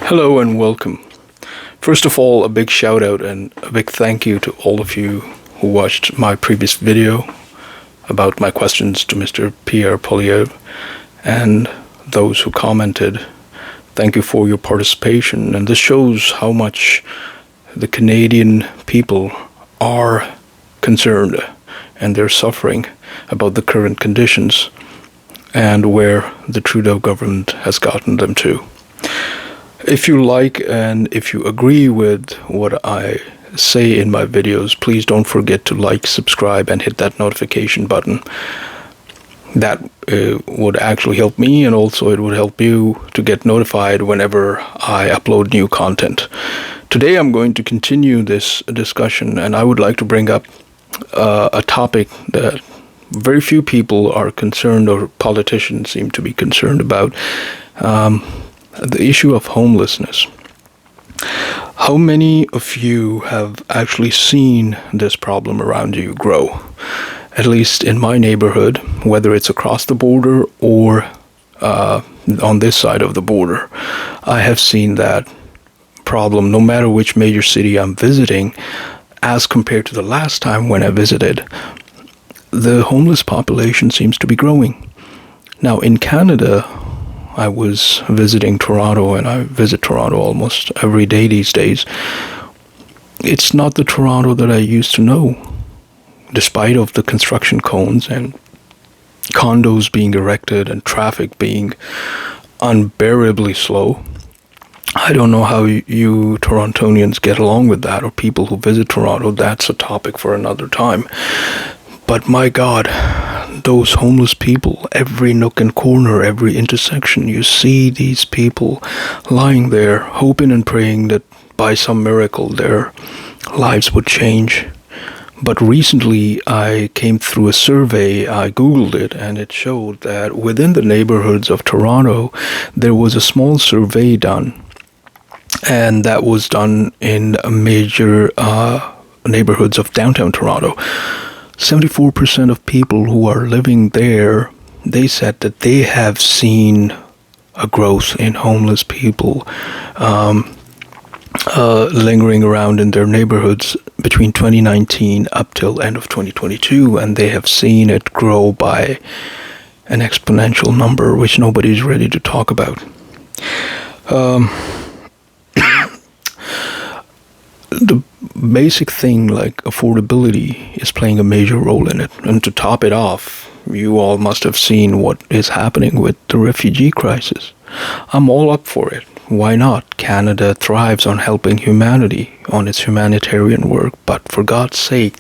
Hello and welcome. First of all, a big shout out and a big thank you to all of you who watched my previous video about my questions to Mr. Pierre Poilievre and those who commented. Thank you for your participation, and this shows how much the Canadian people are concerned and they're suffering about the current conditions and where the Trudeau government has gotten them to. If you like and if you agree with what I say in my videos, please don't forget to like, subscribe, and hit that notification button. That would actually help me, and also it would help you to get notified whenever I upload new content. Today I'm going to continue this discussion, and I would like to bring up a topic that very few people are concerned, or politicians seem to be concerned about. The issue of homelessness. How many of you have actually seen this problem around you grow? At least in my neighborhood, whether it's across the border or on this side of the border, I have seen that problem no matter which major city I'm visiting. As compared to the last time when I visited, the homeless population seems to be growing. Now in Canada, I was visiting Toronto, and I visit Toronto almost every day these days. It's not the Toronto that I used to know, despite of the construction cones and condos being erected and traffic being unbearably slow. I don't know how you Torontonians get along with that, or people who visit Toronto. That's a topic for another time. But my God, those homeless people, every nook and corner, every intersection, you see these people lying there, hoping and praying that by some miracle their lives would change. But recently I came through a survey, I Googled it, and it showed that within the neighborhoods of Toronto, there was a small survey done, and that was done in major neighborhoods of downtown Toronto. 74% of people who are living there, they said that they have seen a growth in homeless people lingering around in their neighborhoods between 2019 up till end of 2022, and they have seen it grow by an exponential number, which nobody's ready to talk about. The basic thing like affordability is playing a major role in it. And to top it off, you all must have seen what is happening with the refugee crisis. I'm all up for it. Why not? Canada thrives on helping humanity, on its humanitarian work. But for God's sake,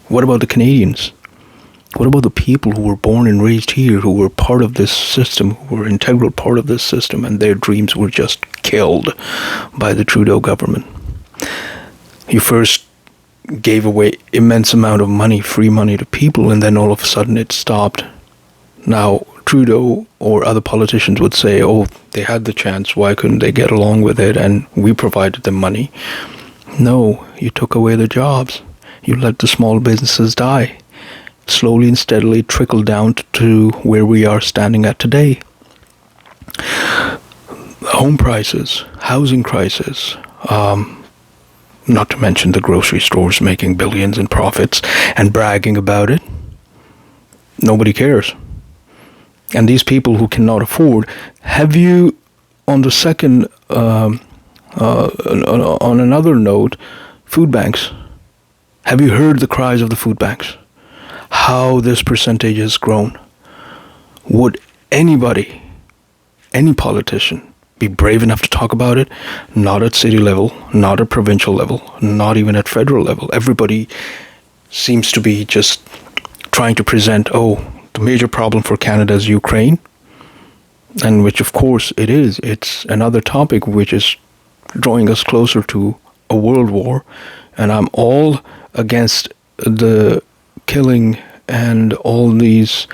what about the Canadians? What about the people who were born and raised here, who were part of this system, who were an integral part of this system, and their dreams were just killed by the Trudeau government? You first gave away immense amount of money, free money to people, and then all of a sudden it stopped. Now, Trudeau or other politicians would say, oh, they had the chance, why couldn't they get along with it, and we provided them money. No, you took away the jobs. You let the small businesses die. Slowly and steadily trickled down to where we are standing at today. Home prices, housing crisis, not to mention the grocery stores making billions in profits and bragging about it. Nobody cares. And these people who cannot afford, have you, on the second, on another note, food banks, have you heard the cries of the food banks? How this percentage has grown? Would anybody, any politician, be brave enough to talk about it? Not at city level, not at provincial level, not even at federal level. Everybody seems to be just trying to present, oh, the major problem for Canada is Ukraine, and which of course it is. It's another topic which is drawing us closer to a world war, and I'm all against the killing and all these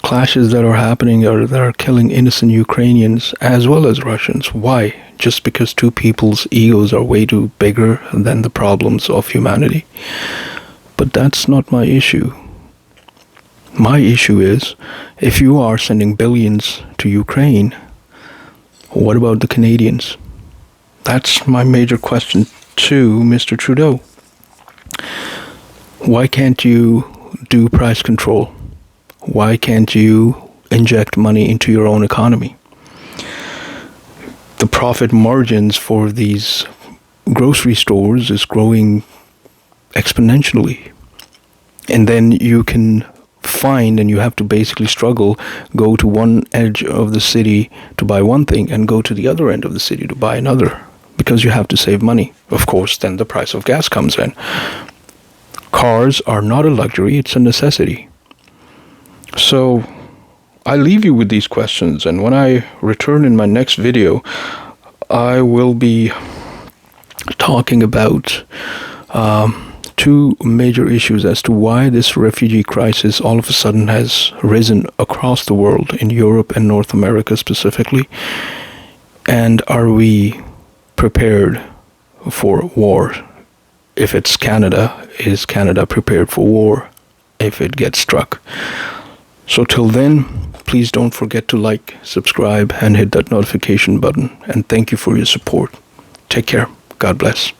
clashes that are happening or that are killing innocent Ukrainians as well as Russians. Why? Just because two people's egos are way too bigger than the problems of humanity. But that's not my issue. My issue is, if you are sending billions to Ukraine, What about the Canadians? That's my major question to Mr. Trudeau. Why can't you do price control? Why can't you inject money into your own economy? The profit margins for these grocery stores is growing exponentially. And then you can find, and you have to basically struggle, go to one edge of the city to buy one thing and go to the other end of the city to buy another, because you have to save money. Of course, then the price of gas comes in. Cars are not a luxury, it's a necessity. So I leave you with these questions, and when I return in my next video, I will be talking about two major issues as to why this refugee crisis all of a sudden has risen across the world, in Europe and North America specifically. And are we prepared for war? If it's Canada, is Canada prepared for war if it gets struck? So till then, please don't forget to like, subscribe, and hit that notification button. And thank you for your support. Take care. God bless.